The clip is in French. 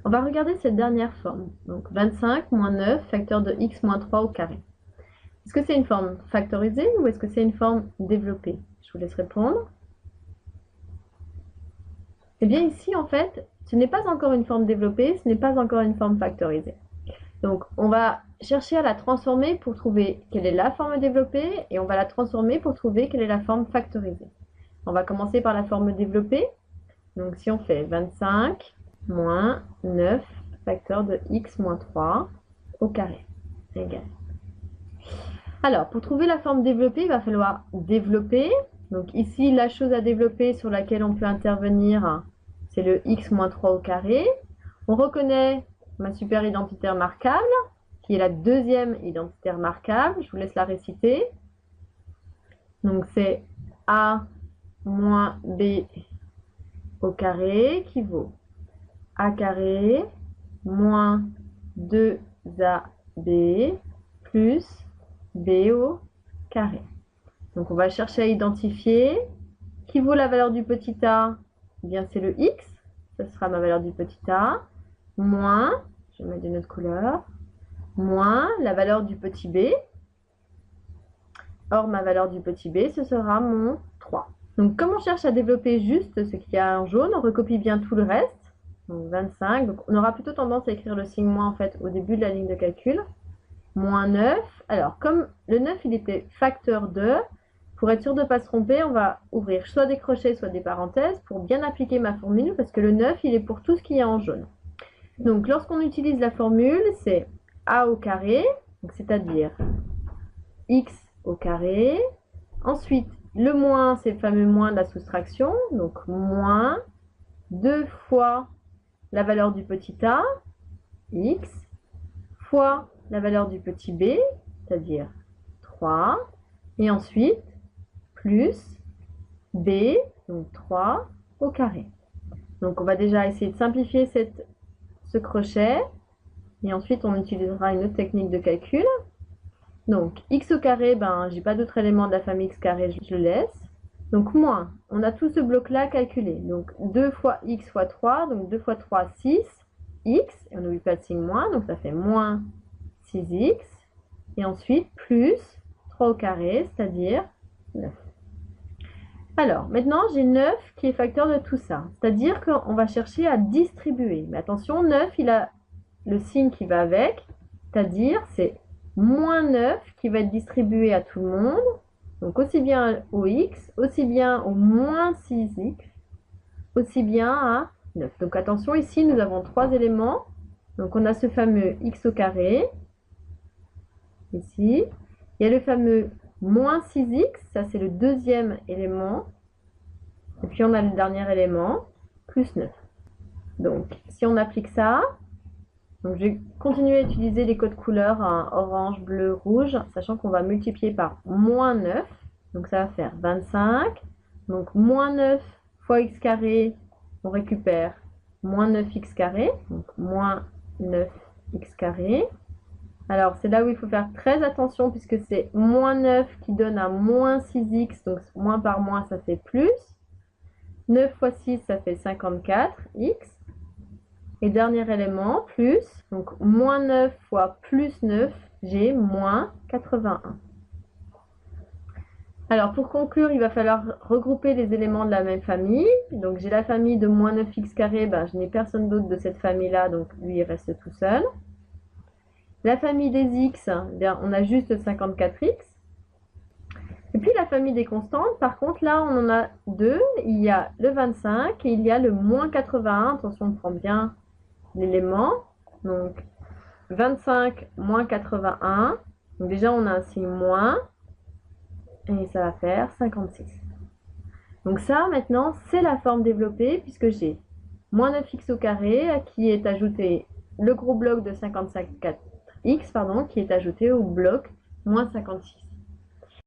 On va regarder cette dernière forme. Donc 25 moins 9 facteur de x moins 3 au carré. Est-ce que c'est une forme factorisée ou est-ce que c'est une forme développée? Je vous laisse répondre. Eh bien ici, en fait, ce n'est pas encore une forme développée, ce n'est pas encore une forme factorisée. Donc on va chercher à la transformer pour trouver quelle est la forme développée et on va la transformer pour trouver quelle est la forme factorisée. On va commencer par la forme développée. Donc si on fait 25 moins 9 facteur de x moins 3 au carré égale. Alors, pour trouver la forme développée, il va falloir développer. Donc ici, la chose à développer sur laquelle on peut intervenir, c'est le x moins 3 au carré. On reconnaît ma super identitaire marquable, qui est la deuxième identitaire marquable. Je vous laisse la réciter. Donc c'est a moins b au carré qui vaut a carré moins 2ab plus b au carré. Donc on va chercher à identifier qui vaut la valeur du petit a. Eh bien c'est le x, ce sera ma valeur du petit a, moins, je vais mettre d'une autre couleur, moins la valeur du petit b. Or ma valeur du petit b, ce sera mon 3. Donc comme on cherche à développer juste ce qu'il y a en jaune, on recopie bien tout le reste. Donc 25, donc on aura plutôt tendance à écrire le signe moins en fait au début de la ligne de calcul. Moins 9. Alors, comme le 9, il était facteur de, pour être sûr de ne pas se tromper, on va ouvrir soit des crochets, soit des parenthèses pour bien appliquer ma formule, parce que le 9, il est pour tout ce qui est en jaune. Donc, lorsqu'on utilise la formule, c'est a au carré, c'est-à-dire x au carré. Ensuite, le moins, c'est le fameux moins de la soustraction, donc moins 2 fois la valeur du petit a, x, fois la valeur du petit b, c'est-à-dire 3, et ensuite plus b, donc 3 au carré. Donc on va déjà essayer de simplifier ce crochet, et ensuite on utilisera une autre technique de calcul. Donc x au carré, j'ai pas d'autres éléments de la famille x carré, je le laisse. Donc moins, on a tout ce bloc-là calculé. Donc 2 fois x fois 3, donc 2 fois 3, 6, x, et on n'oublie pas le signe moins, donc ça fait moins 6x, et ensuite plus 3 au carré, c'est-à-dire 9. Alors, maintenant, j'ai 9 qui est facteur de tout ça, c'est-à-dire qu'on va chercher à distribuer. Mais attention, 9, il a le signe qui va avec, c'est-à-dire c'est moins 9 qui va être distribué à tout le monde, donc aussi bien au x, aussi bien au moins 6x, aussi bien à 9. Donc attention, ici, nous avons 3 éléments. Donc on a ce fameux x au carré, ici. Il y a le fameux moins 6x, ça c'est le deuxième élément. Et puis on a le dernier élément, plus 9. Donc si on applique ça, donc je vais continuer à utiliser les codes couleurs orange, bleu, rouge, sachant qu'on va multiplier par moins 9. Donc ça va faire 25. Donc moins 9 fois x carré, on récupère moins 9x carré, donc moins 9x carré. Alors, c'est là où il faut faire très attention puisque c'est moins 9 qui donne à moins 6x, donc moins par moins, ça fait plus. 9 fois 6, ça fait 54x. Et dernier élément, plus, donc moins 9 fois plus 9, j'ai moins 81. Alors, pour conclure, il va falloir regrouper les éléments de la même famille. Donc, j'ai la famille de moins 9x carré, je n'ai personne d'autre de cette famille-là, donc lui, il reste tout seul. La famille des x, on a juste 54x. Et puis la famille des constantes, par contre, là, on en a deux. Il y a le 25 et il y a le moins 81. Attention, on prend bien l'élément. Donc, 25 moins 81. Donc déjà, on a un signe moins. Et ça va faire 56. Donc ça, maintenant, c'est la forme développée puisque j'ai moins 9x au carré à qui est ajouté le gros bloc de 55x, qui est ajouté au bloc moins 56.